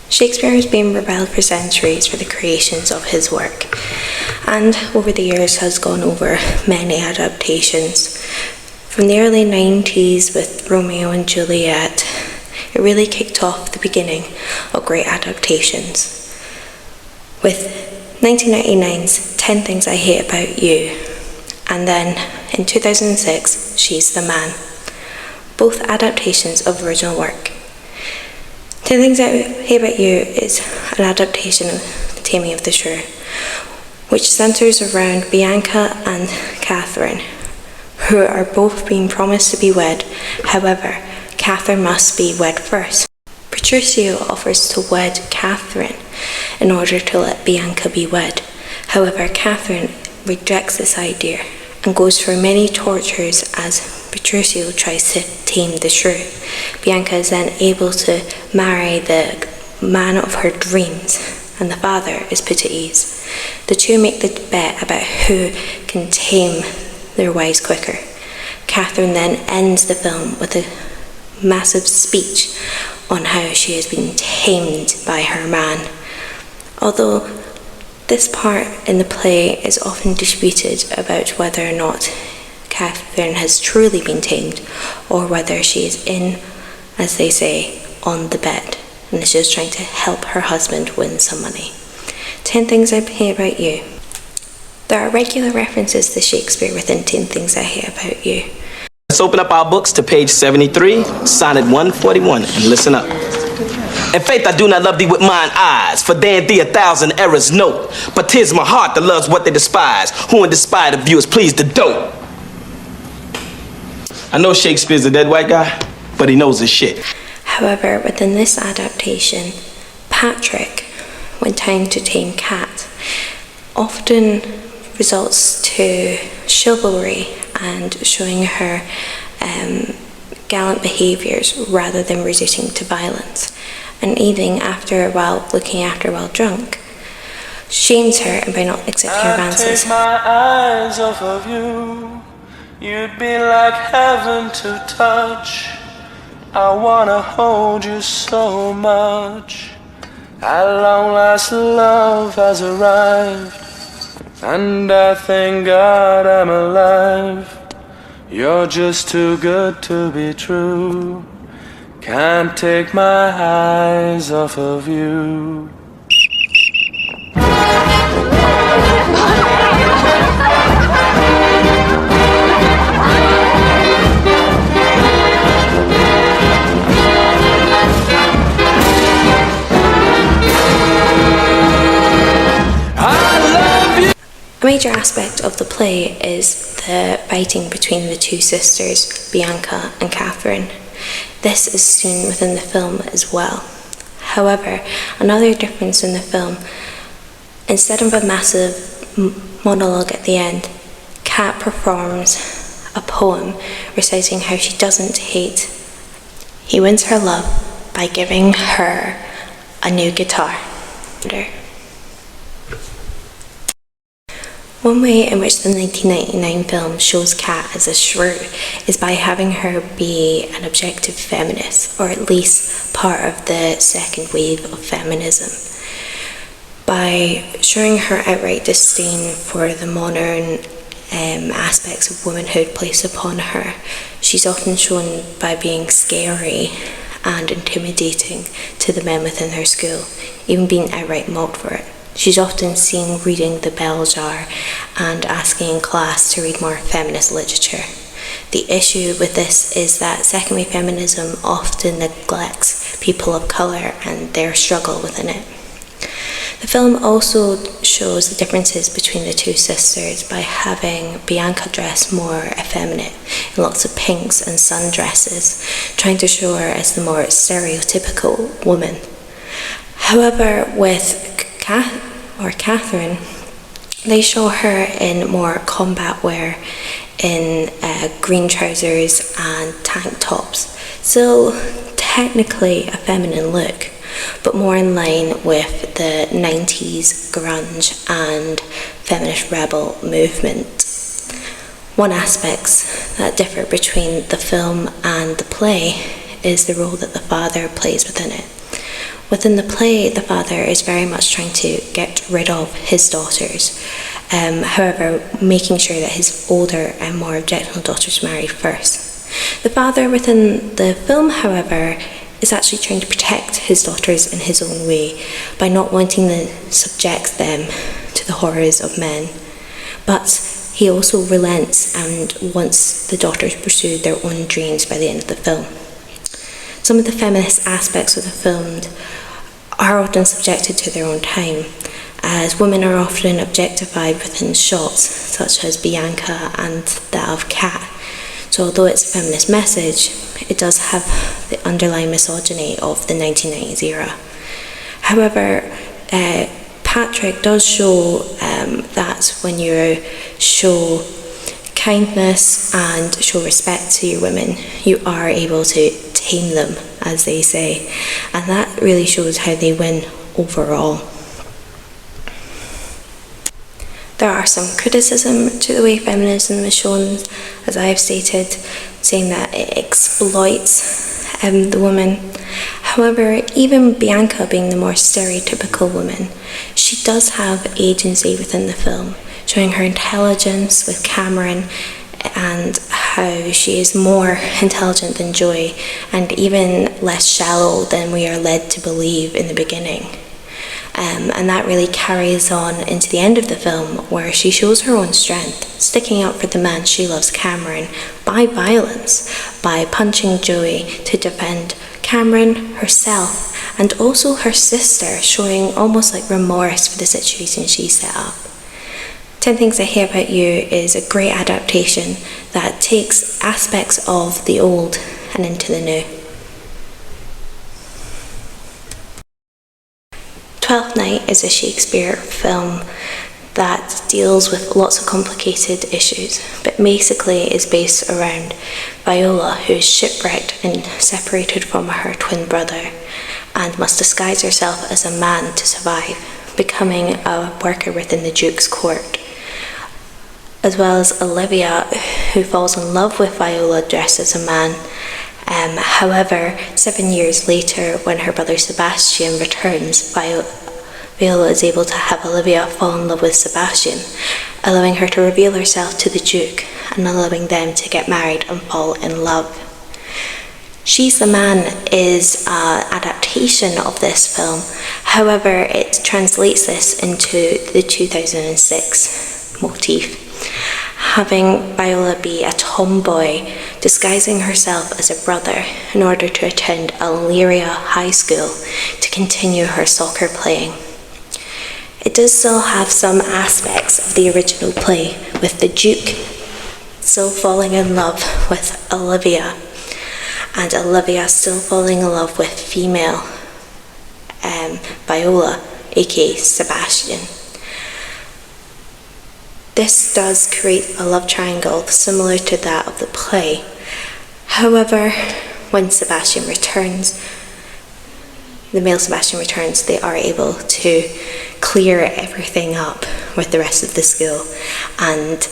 Shakespeare has been reviled for centuries for the creations of his work, and over the years has gone over many adaptations. From the early 90s with Romeo and Juliet, it really kicked off the beginning of great adaptations. With 1999's 10 Things I Hate About You, and then in 2006, She's the Man, both adaptations of original work. 10 Things I Hate About You is an adaptation of The Taming of the Shrew, which centres around Bianca and Catherine, who are both being promised to be wed. However, Catherine must be wed first. Petruchio offers to wed Catherine in order to let Bianca be wed. However, Catherine rejects this idea and goes through many tortures as Petruchio tries to tame the shrew. Bianca is then able to marry the man of her dreams, and the father is put at ease. The two make the bet about who can tame their wives quicker. Catherine then ends the film with a massive speech on how she has been tamed by her man. Although this part in the play is often disputed about whether or not Catherine has truly been tamed, or whether she is in, as they say, on the bet, and is just trying to help her husband win some money. 10 Things I Hate About You. There are regular references to Shakespeare within 10 Things I Hate About You. Let's open up our books to page 73, sonnet 141, and listen up. In faith I do not love thee with mine eyes, for there in thee 1,000 errors note. But 'tis my heart that loves what they despise, who in despite of you is pleased to dote. I know Shakespeare's a dead white guy, but he knows his shit. However, within this adaptation, Patrick, when trying to tame Cat, often results to chivalry and showing her gallant behaviours rather than resorting to violence. And even after a while, looking after her while drunk, shames her and by not accepting her advances. Take my eyes off of you, you'd be like heaven to touch. I wanna hold you so much. At long last love has arrived, and I thank God I'm alive. You're just too good to be true. Can't take my eyes off of you. A major aspect of the play is the fighting between the two sisters, Bianca and Catherine. This is seen within the film as well. However, another difference in the film, instead of a massive monologue at the end, Cat performs a poem reciting how she doesn't hate. He wins her love by giving her a new guitar. One way in which the 1999 film shows Cat as a shrew is by having her be an objective feminist, or at least part of the second wave of feminism. By showing her outright disdain for the modern aspects of womanhood placed upon her, she's often shown by being scary and intimidating to the men within her school, even being outright mocked for it. She's often seen reading The Bell Jar and asking in class to read more feminist literature. The issue with this is that second wave feminism often neglects people of colour and their struggle within it. The film also shows the differences between the two sisters by having Bianca dress more effeminate in lots of pinks and sundresses, trying to show her as the more stereotypical woman. However, with Catherine, they show her in more combat wear, in green trousers and tank tops. So technically a feminine look, but more in line with the 90s grunge and feminist rebel movement. One aspect that differ between the film and the play is the role that the father plays within it. Within the play, the father is very much trying to get rid of his daughters, however, making sure that his older and more objectionable daughters marry first. The father within the film, however, is actually trying to protect his daughters in his own way by not wanting to subject them to the horrors of men. But he also relents and wants the daughters to pursue their own dreams by the end of the film. Some of the feminist aspects of the film are often subjected to their own time, as women are often objectified within shots, such as Bianca and that of Kat. So although it's a feminist message, it does have the underlying misogyny of the 1990s era. However, Patrick does show that when you show kindness and show respect to your women, you are able to tame them, as they say, and that really shows how they win overall. There are some criticism to the way feminism is shown, as I have stated, saying that it exploits the woman. However, even Bianca being the more stereotypical woman, she does have agency within the film, showing her intelligence with Cameron and how she is more intelligent than Joey and even less shallow than we are led to believe in the beginning. And that really carries on into the end of the film, where she shows her own strength, sticking up for the man she loves, Cameron, by violence, by punching Joey to defend Cameron, herself, and also her sister, showing almost like remorse for the situation she set up. 10 Things I Hate About You is a great adaptation that takes aspects of the old and into the new. Twelfth Night is a Shakespeare film that deals with lots of complicated issues, but basically is based around Viola, who is shipwrecked and separated from her twin brother and must disguise herself as a man to survive, becoming a worker within the Duke's court, as well as Olivia, who falls in love with Viola dressed as a man. However, 7 years later, when her brother Sebastian returns, Viola is able to have Olivia fall in love with Sebastian, allowing her to reveal herself to the Duke and allowing them to get married and fall in love. She's the Man is an adaptation of this film. However, it translates this into the 2006 motif, having Viola be a tomboy disguising herself as a brother in order to attend Illyria High School to continue her soccer playing. It does still have some aspects of the original play, with the Duke still falling in love with Olivia and Olivia still falling in love with female Viola, aka Sebastian. This does create a love triangle similar to that of the play. However, when Sebastian returns, the male Sebastian returns, they are able to clear everything up with the rest of the school, and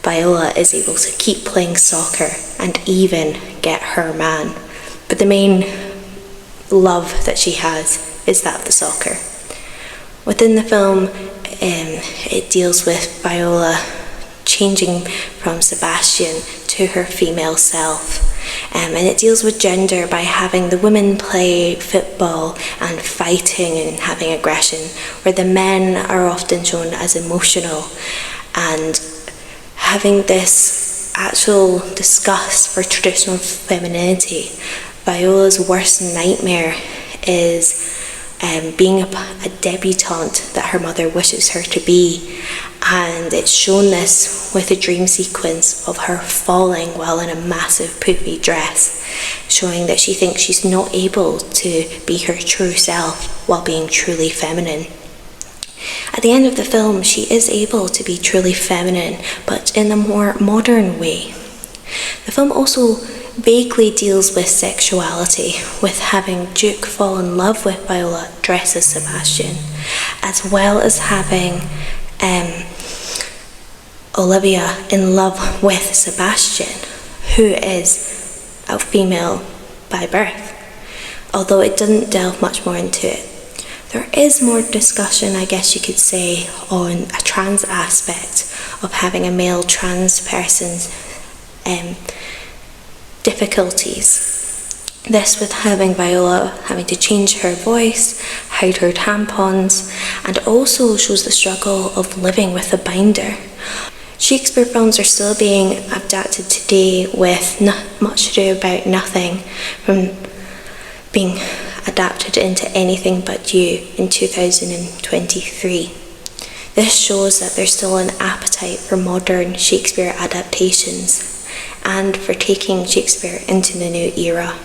Viola is able to keep playing soccer and even get her man. But the main love that she has is that of the soccer. Within the film, it deals with Viola changing from Sebastian to her female self. And it deals with gender by having the women play football and fighting and having aggression, where the men are often shown as emotional, and having this actual disgust for traditional femininity. Viola's worst nightmare is being a debutante that her mother wishes her to be, and it's shown this with a dream sequence of her falling while in a massive poofy dress, showing that she thinks she's not able to be her true self while being truly feminine. At the end of the film, she is able to be truly feminine, but in a more modern way. The film also vaguely deals with sexuality, with having Duke fall in love with Viola dressed as Sebastian, as well as having Olivia in love with Sebastian, who is a female by birth. although it doesn't delve much more into it. There is more discussion, I guess you could say, on a trans aspect of having a male trans person's difficulties. This with having Viola having to change her voice, hide her tampons, and also shows the struggle of living with a binder. Shakespeare films are still being adapted today with much to do about nothing, from being adapted into Anything But You in 2023. This shows that there's still an appetite for modern Shakespeare adaptations and for taking Shakespeare into the new era.